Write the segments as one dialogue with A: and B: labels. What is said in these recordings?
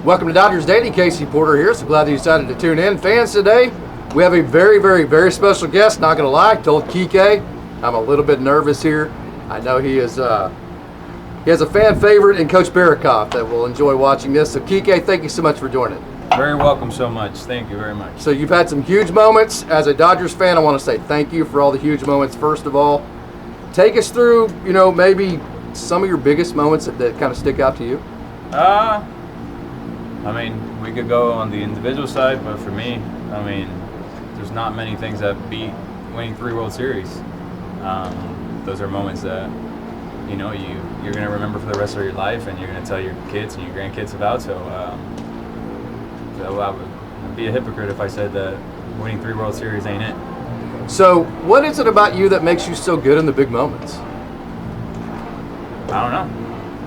A: Welcome to Dodgers Daily. Casey Porter here. So glad that you decided to tune in. Fans, today we have a very, very, very special guest. Not going to lie, told Kike I'm a little bit nervous here. I know he has a fan favorite in Coach Barrakoff that will enjoy watching this. So Kike, thank you so much for joining.
B: Very welcome so much. Thank you very much.
A: So you've had some huge moments. As a Dodgers fan, I want to say thank you for all the huge moments. First of all, take us through, maybe some of your biggest moments that kind of stick out to you.
B: I mean, we could go on the individual side, but for me, there's not many things that beat winning 3 World Series. Those are moments that, you're going to remember for the rest of your life, and you're going to tell your kids and your grandkids about. So I would be a hypocrite if I said that winning 3 World Series ain't it.
A: So what is it about you that makes you so good in the big moments?
B: I don't know.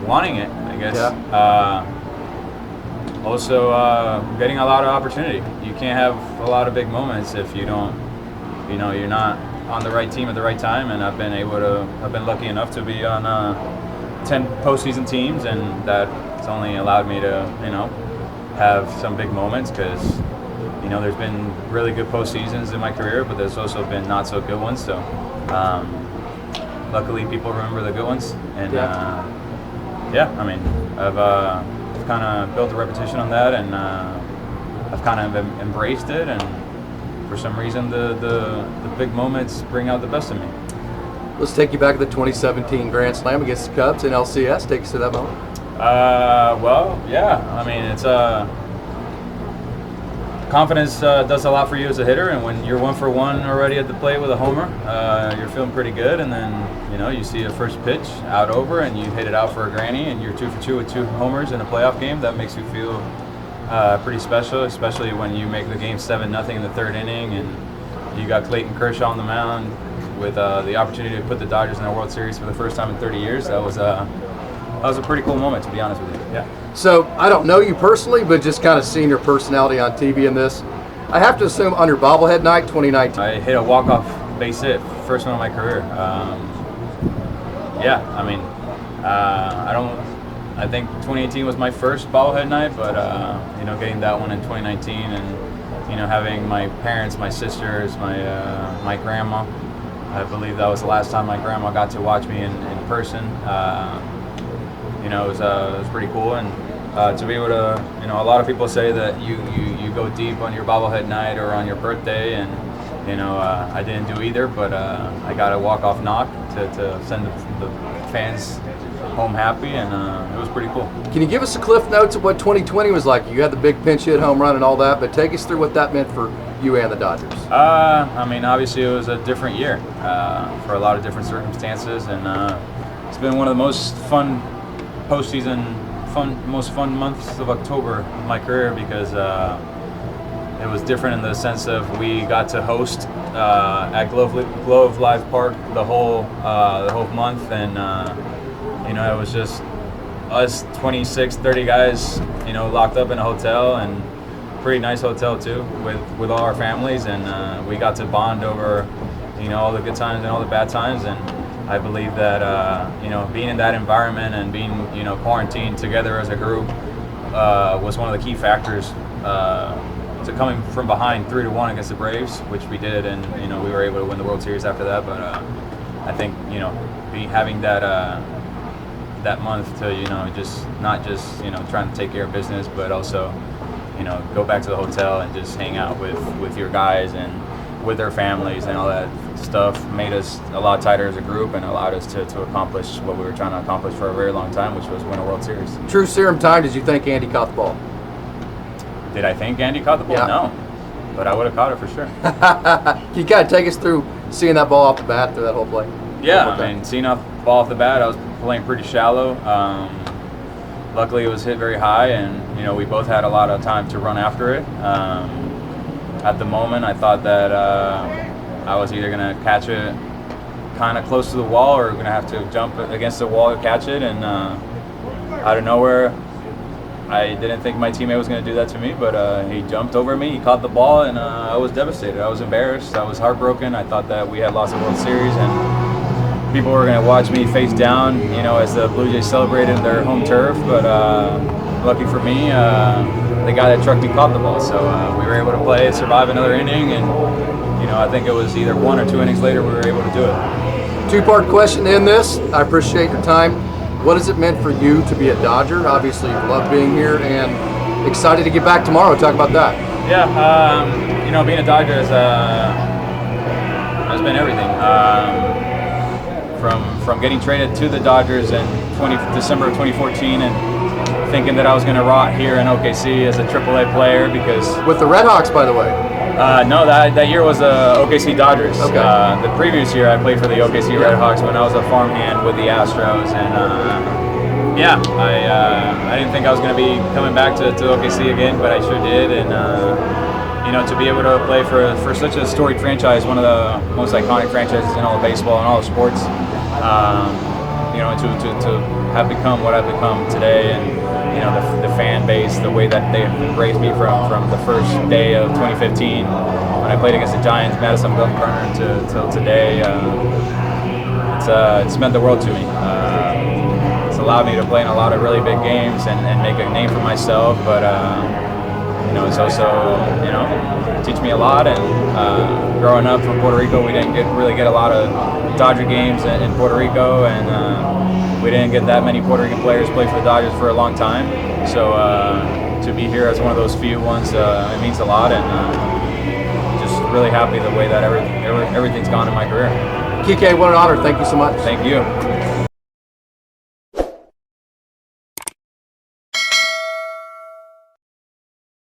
B: Wanting it, I guess.
A: Yeah.
B: Also, getting a lot of opportunity. You can't have a lot of big moments if you don't, you're not on the right team at the right time. And I've been lucky enough to be on 10 postseason teams, and that's only allowed me to, have some big moments because, there's been really good postseasons in my career, but there's also been not so good ones. So, luckily, people remember the good ones, and I've kind of built a repetition on that, and I've kind of embraced it, and for some reason the big moments bring out the best in me.
A: Let's take you back to the 2017 Grand Slam against the Cubs in NLCS. Take us to that moment.
B: It's confidence does a lot for you as a hitter, and when you're 1 for 1 already at the plate with a homer, you're feeling pretty good, and then you see a first pitch out over and you hit it out for a granny, and you're 2 for 2 with 2 homers in a playoff game. That makes you feel pretty special, especially when you make the game 7-0 in the 3rd inning, and you got Clayton Kershaw on the mound with the opportunity to put the Dodgers in a World Series for the first time in 30 years. That was a pretty cool moment, to be honest with you. Yeah.
A: So I don't know you personally, but just kind of seeing your personality on TV in this, I have to assume on your bobblehead night 2019.
B: I hit a walk-off base hit, first one of my career. I think 2018 was my first bobblehead night, but getting that one in 2019, and having my parents, my sisters, my grandma. I believe that was the last time my grandma got to watch me in person. It was pretty cool, and to be able to, a lot of people say that you go deep on your bobblehead night or on your birthday, and I didn't do either, but I got a walk-off knock to send the fans home happy, and it was pretty cool.
A: Can you give us a cliff notes of what 2020 was like? You had the big pinch hit home run and all that, but take us through what that meant for you and the Dodgers.
B: Obviously it was a different year for a lot of different circumstances, and it's been one of the most fun most fun months of October of my career, because it was different in the sense of we got to host at Globe Live Park the whole month, and it was just us 26, 30 guys, locked up in a hotel, and pretty nice hotel too, with all our families, and we got to bond over all the good times and all the bad times. And I believe that being in that environment and being quarantined together as a group was one of the key factors to coming from behind 3-1 against the Braves, which we did, and we were able to win the World Series after that. But I think having that month to just not just trying to take care of business, but also go back to the hotel and just hang out with your guys and with their families and all that stuff made us a lot tighter as a group, and allowed us to accomplish what we were trying to accomplish for a very long time, which was win a World Series.
A: True serum time, did you think Andy caught the ball?
B: Did I think Andy caught the ball?
A: Yeah.
B: No, but I would have caught it for sure.
A: Can you kind of take us through seeing that ball off the bat through that whole play?
B: Yeah, seeing off the ball off the bat, I was playing pretty shallow. Luckily, it was hit very high, and we both had a lot of time to run after it. At the moment, I thought that I was either going to catch it kind of close to the wall, or going to have to jump against the wall to catch it. And out of nowhere, I didn't think my teammate was going to do that to me, but he jumped over me, he caught the ball, and I was devastated. I was embarrassed. I was heartbroken. I thought that we had lost the World Series, and people were going to watch me face down, as the Blue Jays celebrated their home turf. But lucky for me, the guy that trucked me caught the ball. So we were able to play, survive another inning, and I think it was either 1 or 2 innings later we were able to do it.
A: Two-part question in this. I appreciate your time. What has it meant for you to be a Dodger? Obviously, you love being here, and excited to get back tomorrow. Talk about that.
B: Yeah, being a Dodger has been everything. From getting traded to the Dodgers in December of 2014 and thinking that I was going to rot here in OKC as a AAA player because...
A: With the Red Hawks, by the way.
B: No, that year was the OKC Dodgers.
A: Okay.
B: The previous year I played for the OKC Red Hawks when I was a farmhand with the Astros, and I didn't think I was going to be coming back to OKC again, but I sure did, and to be able to play for such a storied franchise, one of the most iconic franchises in all of baseball and all of sports, to have become what I've become today, and the fan base, the way that they embraced me from the first day of 2015 when I played against the Giants, Madison Bumgarner, till today, it's meant the world to me. It's allowed me to play in a lot of really big games and make a name for myself, but it's also teach me a lot. And growing up from Puerto Rico, we didn't really get a lot of Dodger games in Puerto Rico, and we didn't get that many Puerto Rican players play for the Dodgers for a long time. So to be here as one of those few ones, it means a lot, and just really happy the way that everything's gone in my career.
A: Kike, what an honor. Thank you so much.
B: Thank you.